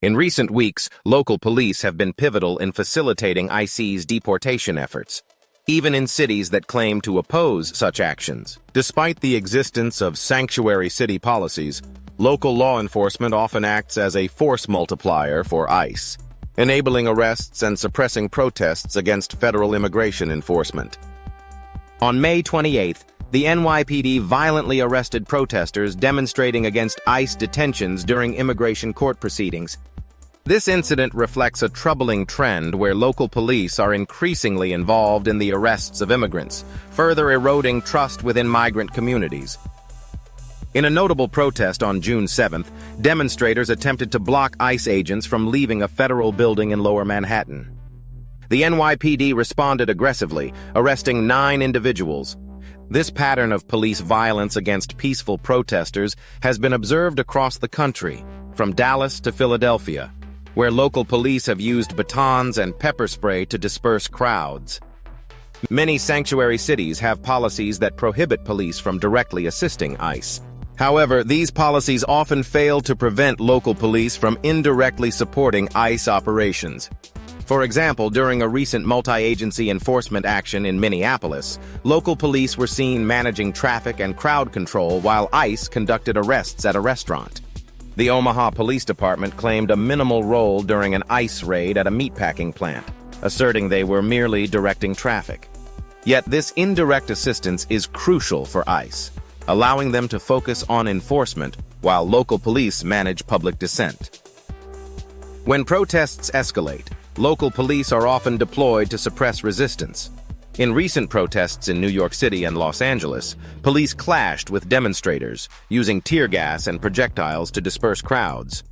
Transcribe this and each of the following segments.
In recent weeks, local police have been pivotal in facilitating ICE's deportation efforts, even in cities that claim to oppose such actions. Despite the existence of sanctuary city policies, local law enforcement often acts as a force multiplier for ICE, enabling arrests and suppressing protests against federal immigration enforcement. On May 28th, the NYPD violently arrested protesters demonstrating against ICE detentions during immigration court proceedings. This incident reflects a troubling trend where local police are increasingly involved in the arrests of immigrants, further eroding trust within migrant communities. In a notable protest on June 7th, demonstrators attempted to block ICE agents from leaving a federal building in Lower Manhattan. The NYPD responded aggressively, arresting 9 individuals. This pattern of police violence against peaceful protesters has been observed across the country, from Dallas to Philadelphia, where local police have used batons and pepper spray to disperse crowds. Many sanctuary cities have policies that prohibit police from directly assisting ICE. However, these policies often fail to prevent local police from indirectly supporting ICE operations. For example, during a recent multi-agency enforcement action in Minneapolis, local police were seen managing traffic and crowd control while ICE conducted arrests at a restaurant. The Omaha Police Department claimed a minimal role during an ICE raid at a meatpacking plant, asserting they were merely directing traffic. Yet this indirect assistance is crucial for ICE, allowing them to focus on enforcement while local police manage public dissent. When protests escalate, local police are often deployed to suppress resistance. In recent protests in New York City and Los Angeles, police clashed with demonstrators, using tear gas and projectiles to disperse crowds.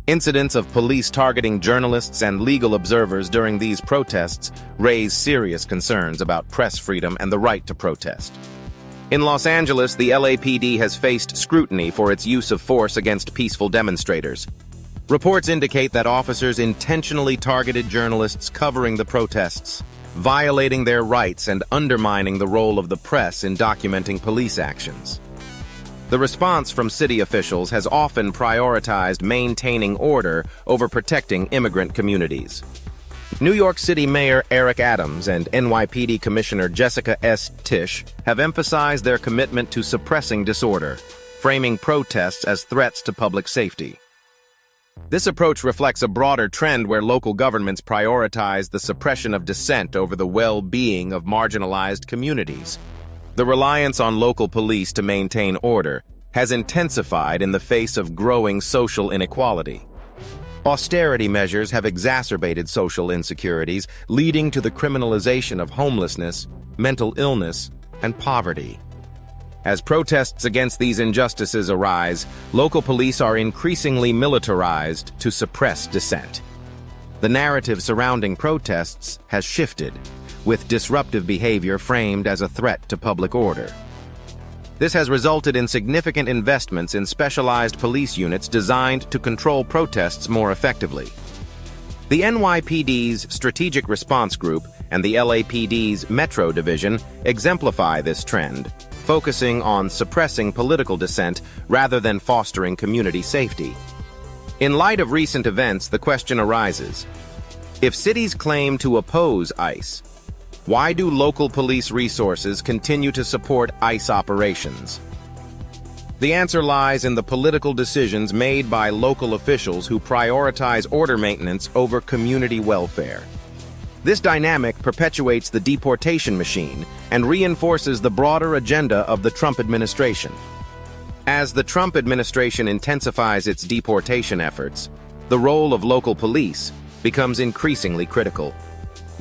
Incidents of police targeting journalists and legal observers during these protests raise serious concerns about press freedom and the right to protest. In Los Angeles, the LAPD has faced scrutiny for its use of force against peaceful demonstrators. Reports indicate that officers intentionally targeted journalists covering the protests, violating their rights and undermining the role of the press in documenting police actions. The response from city officials has often prioritized maintaining order over protecting immigrant communities. New York City Mayor Eric Adams and NYPD Commissioner Jessica S. Tisch have emphasized their commitment to suppressing disorder, framing protests as threats to public safety. This approach reflects a broader trend where local governments prioritize the suppression of dissent over the well-being of marginalized communities. The reliance on local police to maintain order has intensified in the face of growing social inequality. Austerity measures have exacerbated social insecurities, leading to the criminalization of homelessness, mental illness, and poverty. As protests against these injustices arise, local police are increasingly militarized to suppress dissent. The narrative surrounding protests has shifted, with disruptive behavior framed as a threat to public order. This has resulted in significant investments in specialized police units designed to control protests more effectively. The NYPD's Strategic Response Group and the LAPD's Metro Division exemplify this trend, focusing on suppressing political dissent rather than fostering community safety. In light of recent events, the question arises: if cities claim to oppose ICE, why do local police resources continue to support ICE operations? The answer lies in the political decisions made by local officials who prioritize order maintenance over community welfare. This dynamic perpetuates the deportation machine and reinforces the broader agenda of the Trump administration. As the Trump administration intensifies its deportation efforts, the role of local police becomes increasingly critical.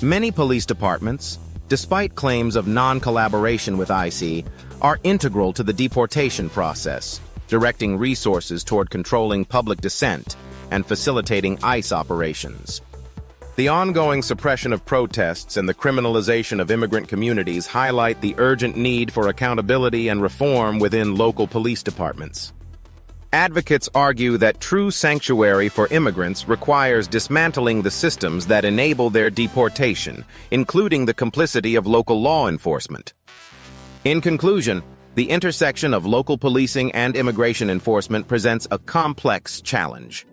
Many police departments, despite claims of non-collaboration with ICE, are integral to the deportation process, directing resources toward controlling public dissent and facilitating ICE operations. The ongoing suppression of protests and the criminalization of immigrant communities highlight the urgent need for accountability and reform within local police departments. Advocates argue that true sanctuary for immigrants requires dismantling the systems that enable their deportation, including the complicity of local law enforcement. In conclusion, the intersection of local policing and immigration enforcement presents a complex challenge.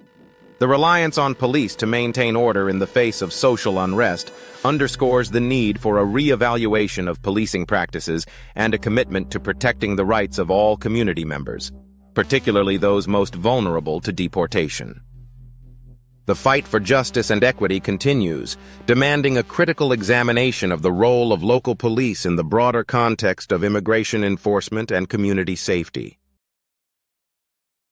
The reliance on police to maintain order in the face of social unrest underscores the need for a re-evaluation of policing practices and a commitment to protecting the rights of all community members, particularly those most vulnerable to deportation. The fight for justice and equity continues, demanding a critical examination of the role of local police in the broader context of immigration enforcement and community safety.